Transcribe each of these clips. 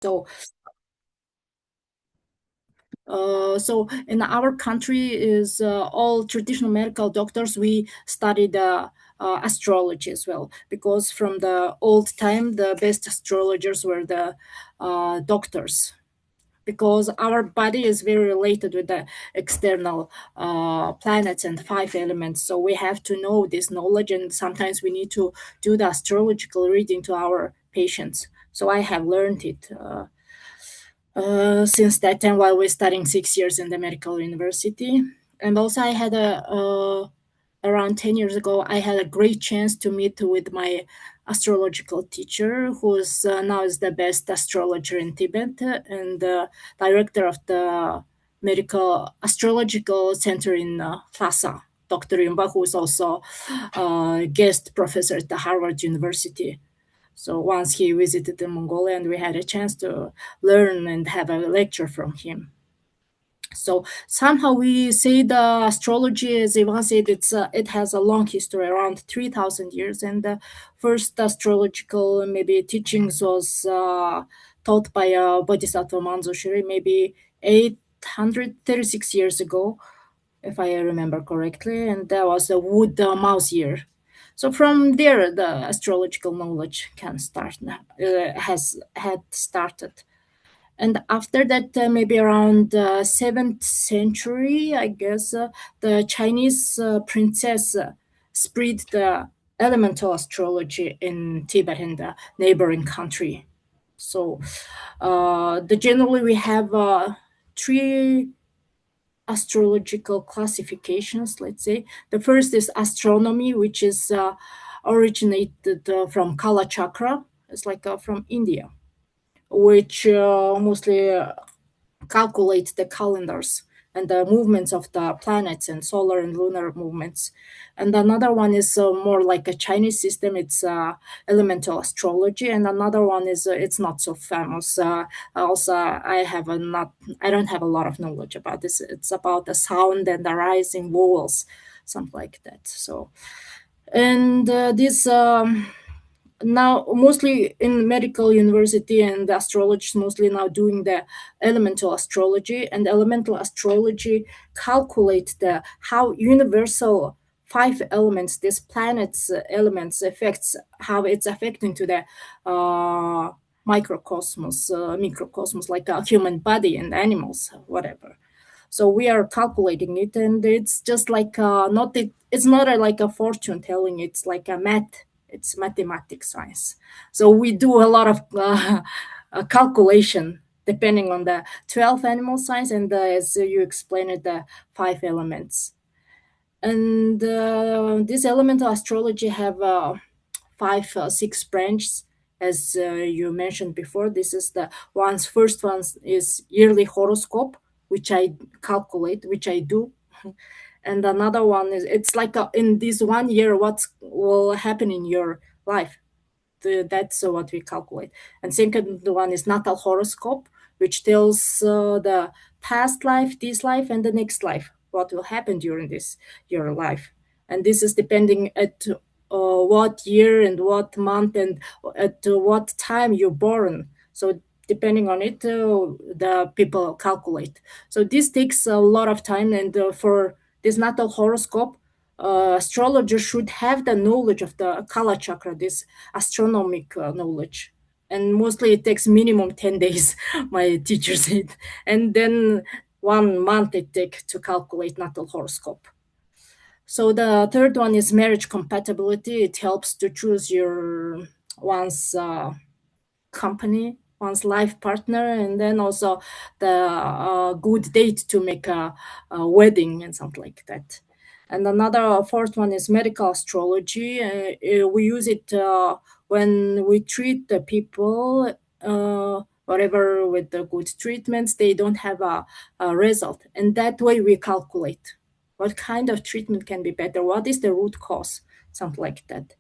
So, so in our country is all traditional medical doctors. We studied astrology as well, because from the old time the best astrologers were the doctors, because our body is very related with the external planets and five elements. So we have to know this knowledge, and sometimes we need to do the astrological reading to our patients. So I have learned it since that time while we're studying 6 years in the medical university. And also, I had around 10 years ago, I had a great chance to meet with my astrological teacher, who is now is the best astrologer in Tibet and the director of the medical astrological center in Lhasa, Dr. Yumba, who is also a guest professor at the Harvard University. So once he visited the Mongolia, and we had a chance to learn and have a lecture from him. So somehow we say the astrology, as Ivan said, it has a long history, around 3,000 years, and the first astrological maybe teachings was taught by Bodhisattva Manzo Shiri maybe 836 years ago, if I remember correctly, and that was a wood mouse year. So from there, the astrological knowledge can start now, has had started. And after that, maybe around 7th century, I guess, the Chinese princess spread the elemental astrology in Tibet and the neighboring country. So, the generally we have three astrological classifications. Let's say the first is astronomy, which is originated from Kala Chakra. It's like from India, which mostly calculate the calendars and the movements of the planets and solar and lunar movements. And another one is more like a Chinese system. It's elemental astrology, and another one is it's not so famous. Also, I don't have a lot of knowledge about this. It's about the sound and the rising vowels, something like that. So, and this. Now mostly in medical university, and astrologists mostly now doing the elemental astrology, and elemental astrology calculate the how universal five elements, this planet's elements affects, how it's affecting to the microcosmos, microcosmos, like a human body and animals, whatever. So we are calculating it, and it's just like not it, it's not like a fortune telling, it's like a math, it's mathematics science. So we do a lot of calculation depending on the 12 animal signs, and as you explained it, the five elements. And this elemental astrology have five six branches, as you mentioned before. This is the one's first one is yearly horoscope, which I calculate, which I do. And another one is it's like in this 1 year what will happen in your life. That's what we calculate. And second one is natal horoscope, which tells the past life, this life, and the next life, what will happen during this your life. And this is depending at what year and what month and at what time you're born. So depending on it, the people calculate. So this takes a lot of time, and for this natal horoscope, astrologer should have the knowledge of the Kala chakra, this astronomic knowledge. And mostly it takes minimum 10 days, my teacher said. And then 1 month it takes to calculate natal horoscope. So the third one is marriage compatibility. It helps to choose your one's company, one's life partner, and then also the good date to make a wedding and something like that. And another fourth one is medical astrology. We use it when we treat the people, whatever with the good treatments, they don't have a result. And that way we calculate what kind of treatment can be better, what is the root cause, something like that.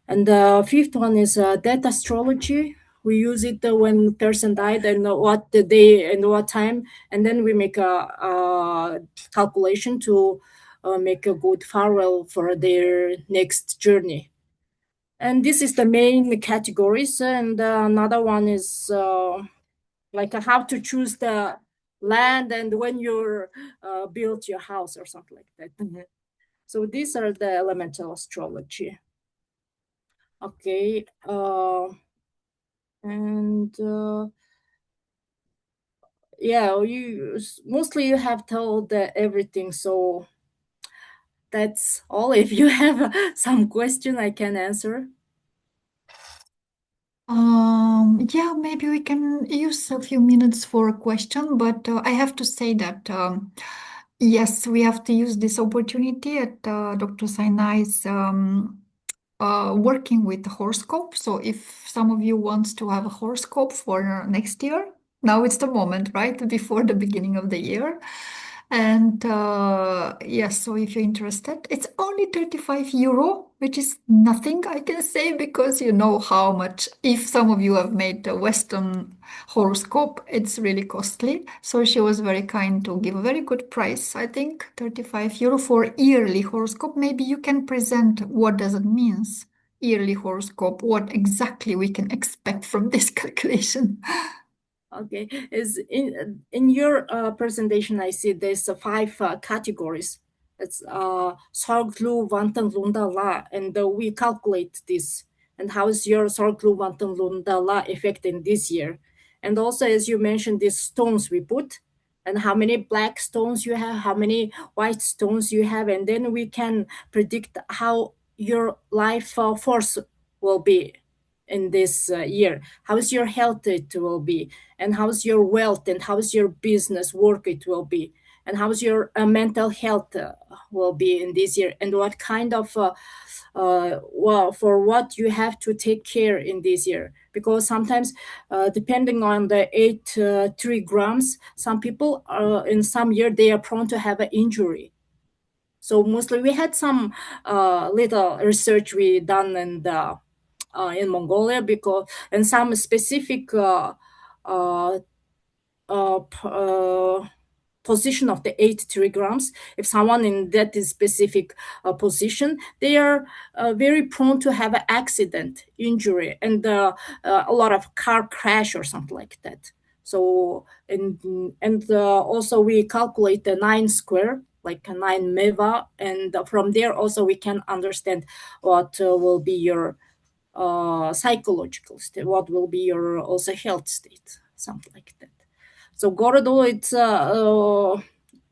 And the fifth one is death astrology. We use it when person died and what the day and what time, and then we make a calculation to make a good farewell for their next journey. And this is the main categories. And another one is like how to choose the land and when you're built your house or something like that. So these are the elemental astrology. Okay. And yeah, you mostly you have told everything, so that's all. If you have some question, I can answer. Yeah, maybe we can use a few minutes for a question, but I have to say that yes, we have to use this opportunity at Dr. Sainai's working with the horoscope. So if some of you wants to have a horoscope for next year, now it's the moment, right? Before the beginning of the year. And yes, so if you're interested, it's only 35 euro, which is nothing I can say because you know how much, if some of you have made the Western horoscope, it's really costly. So she was very kind to give a very good price, I think, 35 euro for yearly horoscope. Maybe you can present what does it means, yearly horoscope, what exactly we can expect from this calculation. Okay, is in your presentation, I see there's five categories. It's Sorglu, Vantan, Lunda, La, and we calculate this. And how is your Sorglu, Vantan, Lunda, La effect in this year? And also, as you mentioned, these stones we put, and how many black stones you have, how many white stones you have, and then we can predict how your life force will be in this year. How's your health it will be, and how's your wealth, and how's your business work it will be, and how's your mental health will be in this year, and what kind of well, for what you have to take care in this year, because sometimes depending on the 8 3 grams, some people in some year they are prone to have an injury. So mostly we had some little research we done in Mongolia, because and some specific uh, position of the 8 3 grams. If someone in that is specific position, they are very prone to have an accident, injury, and a lot of car crash or something like that. So and also we calculate the 9 square, like a 9 meva, and from there also we can understand what will be your psychological state, what will be your also health state, something like that. So Gordo, it's around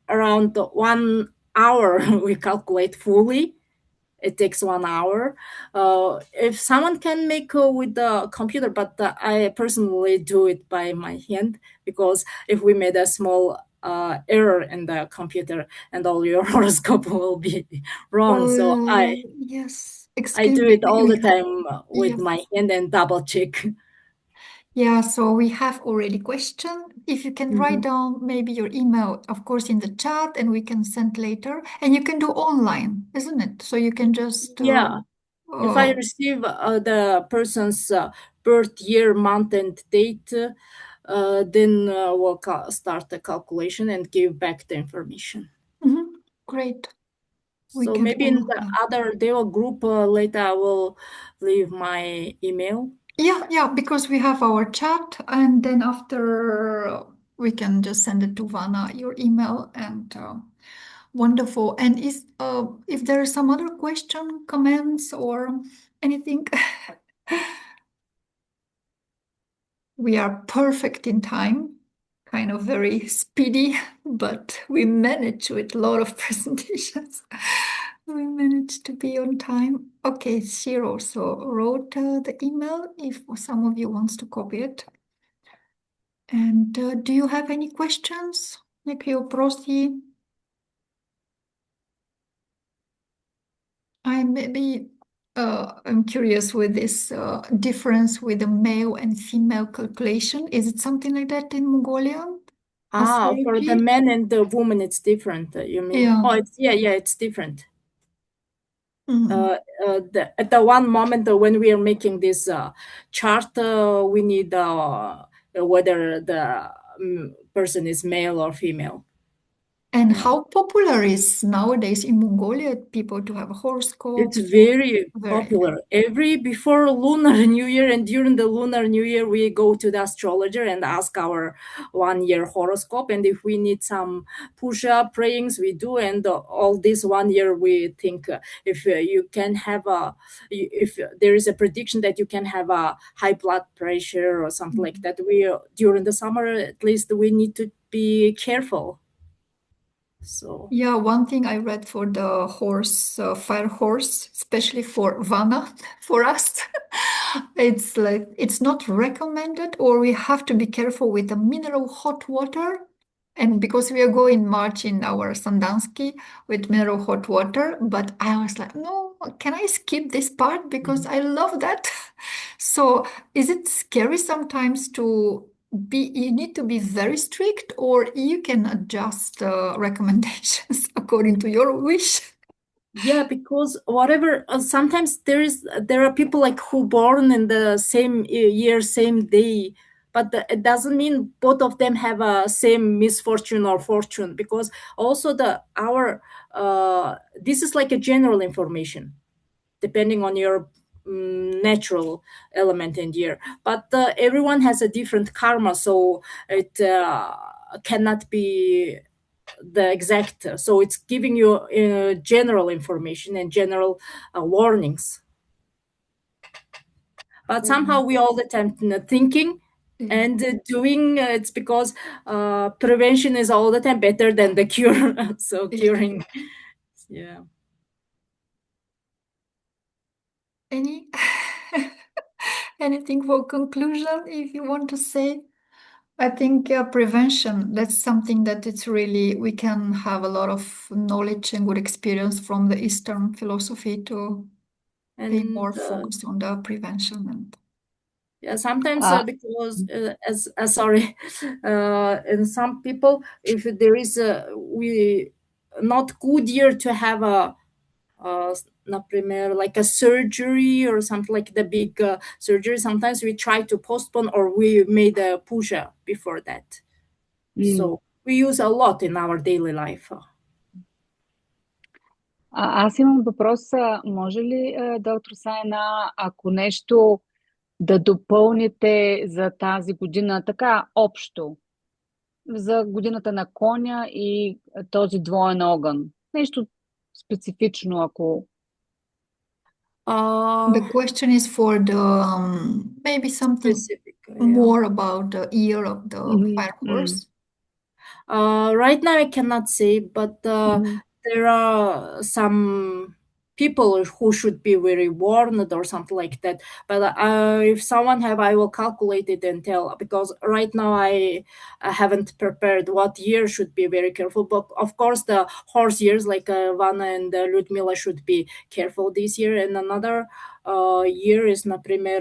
1 hour we calculate fully. It takes 1 hour. If someone can make with the computer, but I personally do it by my hand, because if we made a small error in the computer, and all your horoscope will be wrong. So Yes, I excuse do me. it all the time with Yes. my hand and double check. Yeah, so we have already question. If you can write Mhm. down maybe your email, of course, in the chat, and we can send later. And you can do online, isn't it? So you can just Yeah. If I uh, receive the person's birth year, month, and date, then we'll start the calculation and give back the information. mhm, great. We So can maybe in all the help. other DEWA group later, I will leave my email. Yeah, yeah, because we have our chat, and then after we can just send it to Vana, your email, and wonderful. And is if there is some other question, comments, or anything, we are perfect in time, kind of very speedy, but we manage with a lot of presentations. We managed to be on time. Okay, she also wrote the email if some of you wants to copy it. And do you have any questions? Like your prosi? I maybe I'm curious with this difference with the male and female calculation. Is it something like that in Mongolian For the astrology? men and the woman, it's different. You mean? Yeah. Oh, it's yeah, it's different. Mhm. At the one moment when we are making this chart, we need whether the person is male or female. And Yeah. how popular is nowadays in Mongolia people to have It's horoscopes? very Very. popular. Every before Lunar New Year and during the Lunar New Year, we go to the astrologer and ask our 1 year horoscope. And if we need some puja prayings, we do. And all this 1 year, we think if you can have if there is a prediction that you can have a high blood pressure or something like that, we during the summer at least we need to be careful. So. Yeah, one thing I read for the horse, fire horse, especially for Vana, for us, it's like it's not recommended, or we have to be careful with the mineral hot water. And because we are going March in our Sandansky with mineral hot water, but I was like, no, can I skip this part because I love that? So is it scary sometimes to be, you need to be very strict, or you can adjust recommendations according to your wish? Yeah, because whatever, sometimes there are people like who born in the same year, same day, but it doesn't mean both of them have a same misfortune or fortune. Because also the our this is like a general information depending on your natural element and year. But everyone has a different karma, so it cannot be the exact, so it's giving you general information and general warnings, but somehow we all the time thinking Yeah. and doing, it's because prevention is all the time better than the cure. So Yeah. curing, yeah. Any anything for conclusion if you want to say? I think prevention, that's something that it's really, we can have a lot of knowledge and good experience from the Eastern philosophy to pay more And focus on the prevention and yeah, sometimes Uh, because as sorry, in some people, if there is a we not good year to have a например, like a surgery or something like the big surgery. Sometimes we try to postpone or we made a puja before that. м. So we use a lot in our daily life. Аз имам въпрос. Може ли, доктор Сайна, ако нещо да допълните за тази година, така общо, за годината на коня и този двоен огън? Нещо специфично, ако... the Uh, question is for the maybe something Specific, yeah. more about the year of the Мгм, fire м, horse. Right now, I cannot say, but мгм, there are some people who should be very warned or something like that. But if someone have, I will calculate it and tell, because right now I haven't prepared what year should be very careful. But of course, the horse years like Vanna and Ludmila should be careful this year. And another year is, например,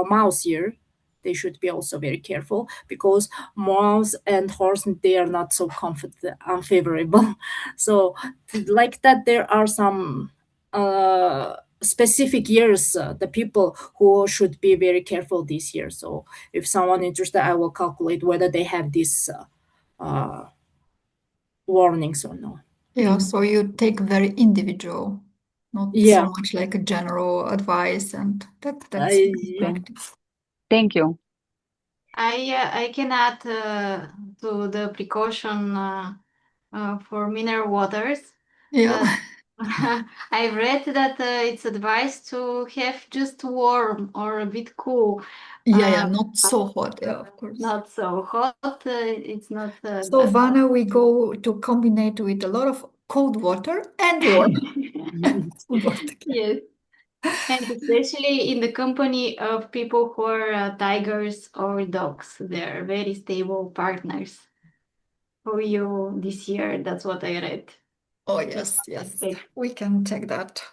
mouse year. They should be also very careful because mouse and horse they are not so unfavorable. So like that there are some specific years, the people who should be very careful this year. So if someone interested, I will calculate whether they have these warnings or not. Yeah, so you take very individual, not so Yeah. much like a general advice, and that's good I, окей. practice. Thank you. I can add to the precaution for mineral waters Yeah, that I read that it's advised to have just warm or a bit cool, yeah, yeah, uh, not but, so hot, yeah, of course. not so hot. It's not So that Vana, we go to combine with a lot of cold water and warm both together. yes, and especially in the company of people who are tigers or dogs, they're very stable partners for you this year. That's what I read. Oh Just yes, yes, take. we can check that.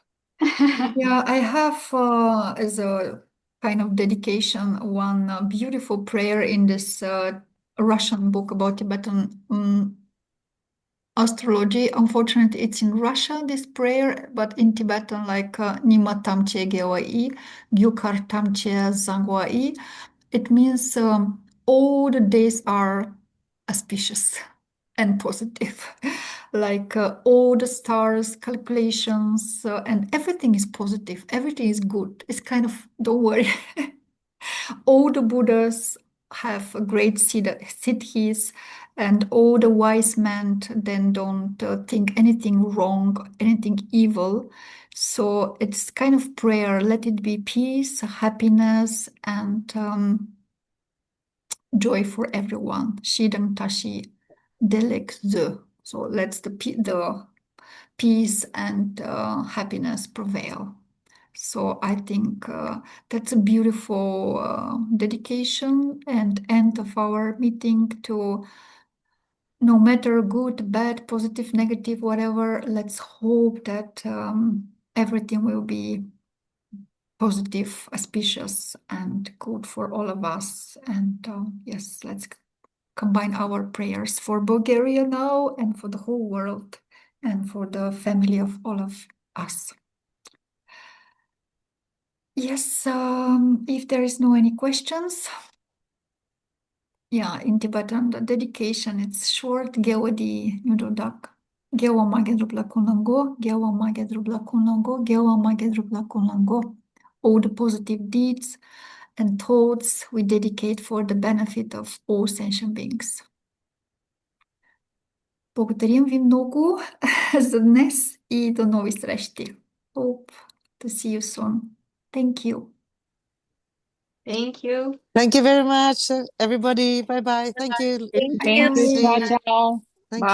Yeah, I have as a kind of dedication one beautiful prayer in this Russian book about Tibetan astrology. Unfortunately, it's in Russian, this prayer, but in Tibetan, like Nima Tamche Gewai, Gyukar Tamche Zangwai. It means all the days are auspicious and positive. like all the stars, calculations, and everything is positive. Everything is good. It's kind of, don't worry. All the Buddhas have a great siddhis, and all the wise men then don't think anything wrong, anything evil. So it's kind of prayer. Let it be peace, happiness, and joy for everyone. Shidam tashi delek ze. So let's the peace and happiness prevail. So I think that's a beautiful dedication and end of our meeting to no matter good, bad, positive, negative, whatever, let's hope that everything will be positive, auspicious, and good for all of us. And yes, let's combine our prayers for Bulgaria now and for the whole world and for the family of all of us. Yes, if there is no any questions. Yeah, in Tibetan, the dedication, it's short. Gewadi Nudodak. Gewa Magedrubla Kunango, Gewa Magedrubla Kunango, Gewa Magedrubla Kunango. All the positive deeds and thoughts we dedicate for the benefit of all sentient beings. Благодарим ви много за днес и до нови срещи. Hope to see you soon. Thank you. Thank you. Thank you very much, everybody. Bye bye. Thank you. Thank you. Lucy. Ciao, ciao. Thank